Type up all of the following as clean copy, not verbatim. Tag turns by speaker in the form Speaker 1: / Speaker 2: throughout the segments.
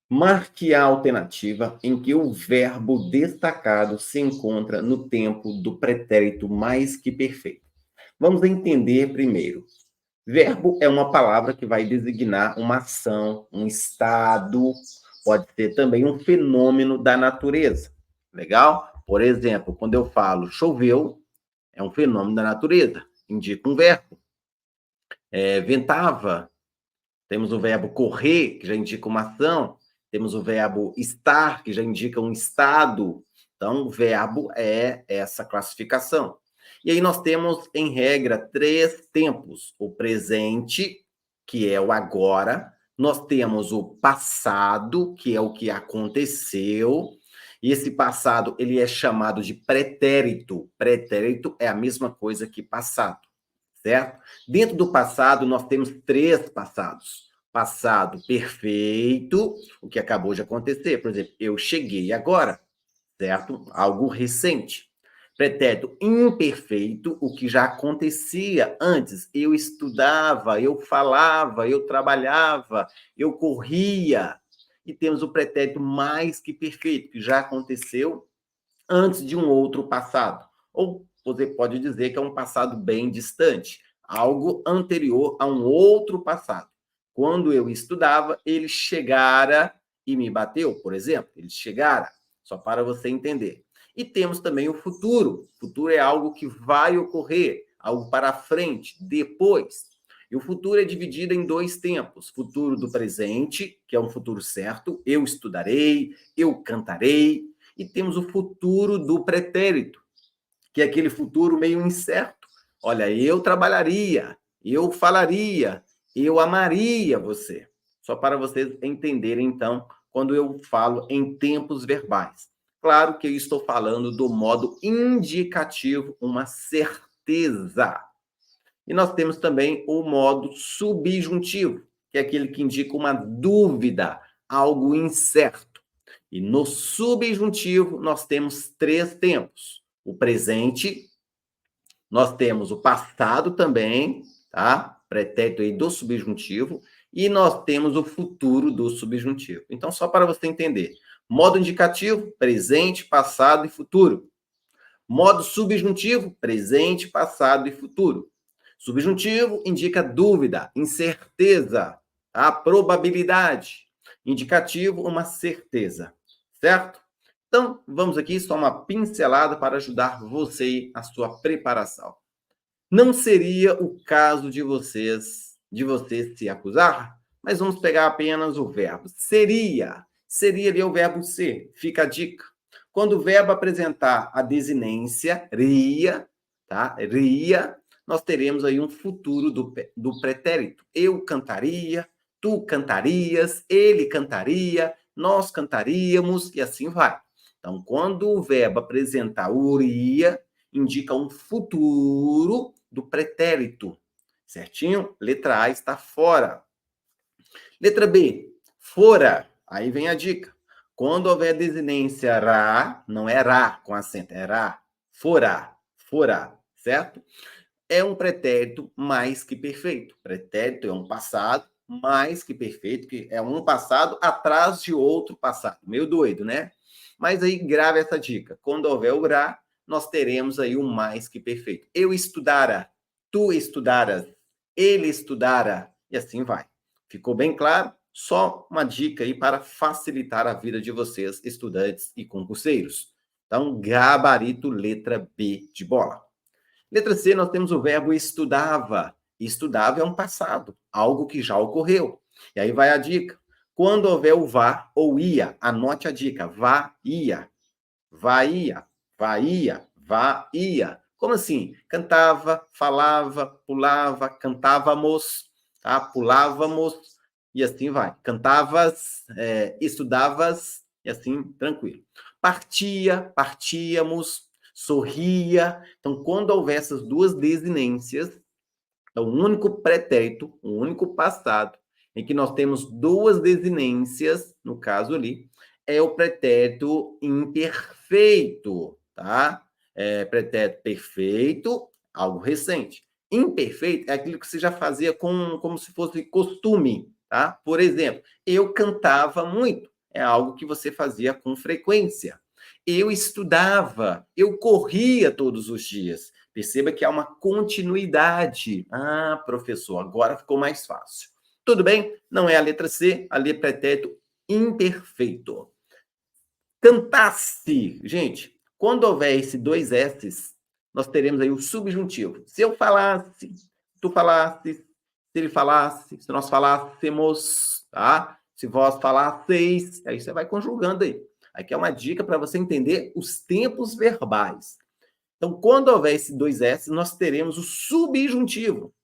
Speaker 1: Marque a alternativa em que o verbo destacado se encontra no tempo do pretérito mais que perfeito. Vamos entender primeiro. Verbo é uma palavra que vai designar uma ação, um estado, pode ser também um fenômeno da natureza. Legal? Por exemplo, quando eu falo choveu, é um fenômeno da natureza, indica um verbo. Ventava, temos o verbo correr, que já indica uma ação. Temos o verbo estar, que já indica um estado. Então, o verbo é essa classificação. E aí nós temos, em regra, 3 tempos. O presente, que é o agora. Nós temos o passado, que é o que aconteceu. E esse passado, ele é chamado de pretérito. Pretérito é a mesma coisa que passado, certo? Dentro do passado, nós temos 3 passados. Passado perfeito, o que acabou de acontecer. Por exemplo, eu cheguei agora, certo? Algo recente. Pretérito imperfeito, o que já acontecia antes. Eu estudava, eu falava, eu trabalhava, eu corria. E temos o pretérito mais que perfeito, que já aconteceu antes de um outro passado. Ou você pode dizer que é um passado bem distante, algo anterior a um outro passado. Quando eu estudava, ele chegara e me bateu, por exemplo. Ele chegara, só para você entender. E temos também o futuro. O futuro é algo que vai ocorrer, algo para frente, depois. E o futuro é dividido em 2 tempos. Futuro do presente, que é um futuro certo, eu estudarei, eu cantarei, e temos o futuro do pretérito, que é aquele futuro meio incerto. Olha, eu trabalharia, eu falaria, eu amaria você. Só para vocês entenderem, então, quando eu falo em tempos verbais. Claro que eu estou falando do modo indicativo, uma certeza. E nós temos também o modo subjuntivo, que é aquele que indica uma dúvida, algo incerto. E no subjuntivo, nós temos 3 tempos. O presente, nós temos o passado também, tá? Pretérito aí do subjuntivo. E nós temos o futuro do subjuntivo. Então, só para você entender. Modo indicativo, presente, passado e futuro. Modo subjuntivo, presente, passado e futuro. Subjuntivo indica dúvida, incerteza, a probabilidade. Indicativo, uma certeza, certo? Então, vamos aqui só uma pincelada para ajudar você a sua preparação. Não seria o caso de você se acusar, mas vamos pegar apenas o verbo. Seria ali o verbo ser. Fica a dica. Quando o verbo apresentar a desinência, ria, tá? Ria, nós teremos aí um futuro do pretérito. Eu cantaria, tu cantarias, ele cantaria, nós cantaríamos, e assim vai. Então, quando o verbo apresentar o ria, indica um futuro do pretérito, certinho? Letra A está fora. Letra B, fora. Aí vem a dica. Quando houver desinência ra, não é ra com acento, é ra, fora, certo? É um pretérito mais que perfeito. Pretérito é um passado mais que perfeito, que é um passado atrás de outro passado. Meio doido, né? Mas aí grave essa dica. Quando houver o ra, nós teremos aí o mais que perfeito. Eu estudara, tu estudaras, ele estudara, e assim vai. Ficou bem claro? Só uma dica aí para facilitar a vida de vocês, estudantes e concurseiros. Então, gabarito letra B de bola. Letra C, nós temos o verbo estudava. Estudava é um passado, algo que já ocorreu. E aí vai a dica. Quando houver o vá ou ia, anote a dica. Vá, ia. Vá, ia. Como assim? Cantava, falava, pulava, cantávamos, tá? Pulávamos, e assim vai. Cantavas, estudavas, e assim, tranquilo. Partia, partíamos, sorria. Então, quando houver essas duas desinências, é o único pretérito, o único passado, em que nós temos duas desinências, no caso ali, é o pretérito imperfeito, tá? Pretérito perfeito, algo recente. Imperfeito é aquilo que você já fazia como se fosse costume, tá? Por exemplo, eu cantava muito. é algo que você fazia com frequência. Eu estudava, eu corria todos os dias. Perceba que há uma continuidade. Ah, professor, agora ficou mais fácil. Tudo bem? Não é a letra C, a letra pretérito imperfeito. Cantasse. Gente, quando houver esse dois S's, nós teremos aí o subjuntivo. Se eu falasse, tu falasse, se ele falasse, se nós falássemos, tá? Se vós falasseis, aí você vai conjugando aí. Aqui é uma dica para você entender os tempos verbais. Então, quando houver esse dois S, nós teremos o subjuntivo.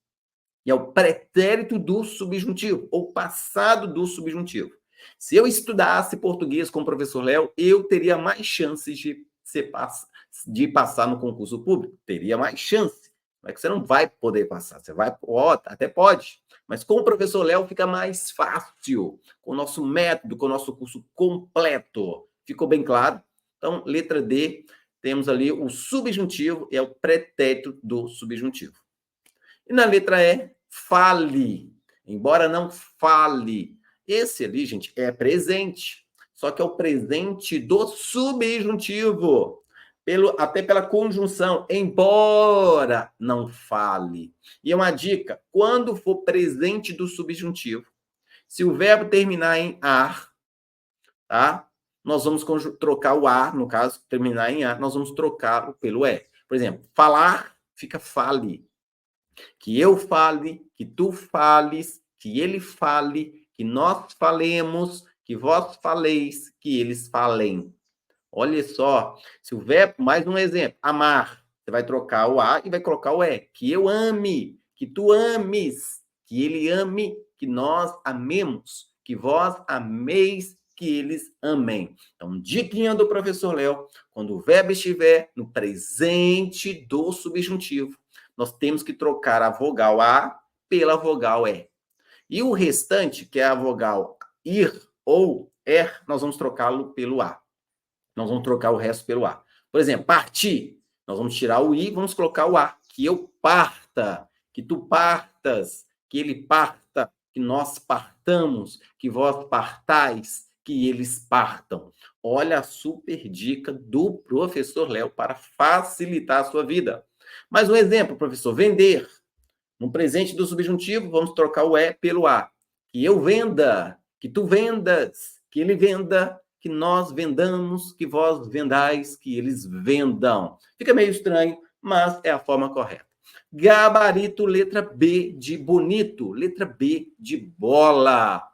Speaker 1: E é o pretérito do subjuntivo, ou passado do subjuntivo. Se eu estudasse português com o professor Léo, eu teria mais chances de passar no concurso público. Teria mais chance. Não é que você não vai poder passar. Você vai, até pode. Mas com o professor Léo fica mais fácil. Com o nosso método, com o nosso curso completo. Ficou bem claro? Então, letra D, temos ali o subjuntivo, é o pretérito do subjuntivo. E na letra E, fale. Embora não fale. Esse ali, gente, é presente. Só que é o presente do subjuntivo. Até pela conjunção, embora não fale. E é uma dica, quando for presente do subjuntivo, se o verbo terminar em ar, tá? Nós vamos trocar o ar, no caso, terminar em ar, nós vamos trocá-lo pelo E. Por exemplo, falar fica fale. Que eu fale, que tu fales, que ele fale, que nós falemos, que vós faleis, que eles falem. Olha só, se o verbo, mais um exemplo, amar, você vai trocar o A e vai colocar o E. Que eu ame, que tu ames, que ele ame, que nós amemos, que vós ameis, que eles amem. Então, diquinha do professor Léo, quando o verbo estiver no presente do subjuntivo, nós temos que trocar a vogal A pela vogal E. E o restante, que é a vogal ir ou er, nós vamos trocá-lo pelo A. Nós vamos trocar o resto pelo A. Por exemplo, partir. Nós vamos tirar o I, vamos colocar o A. Que eu parta, que tu partas, que ele parta, que nós partamos, que vós partais, que eles partam. Olha a super dica do professor Léo para facilitar a sua vida. Mais um exemplo, professor, vender. No presente do subjuntivo, vamos trocar o E pelo A. Que eu venda, que tu vendas, que ele venda, que nós vendamos, que vós vendais, que eles vendam. Fica meio estranho, mas é a forma correta. Gabarito, letra B de bonito, letra B de bola.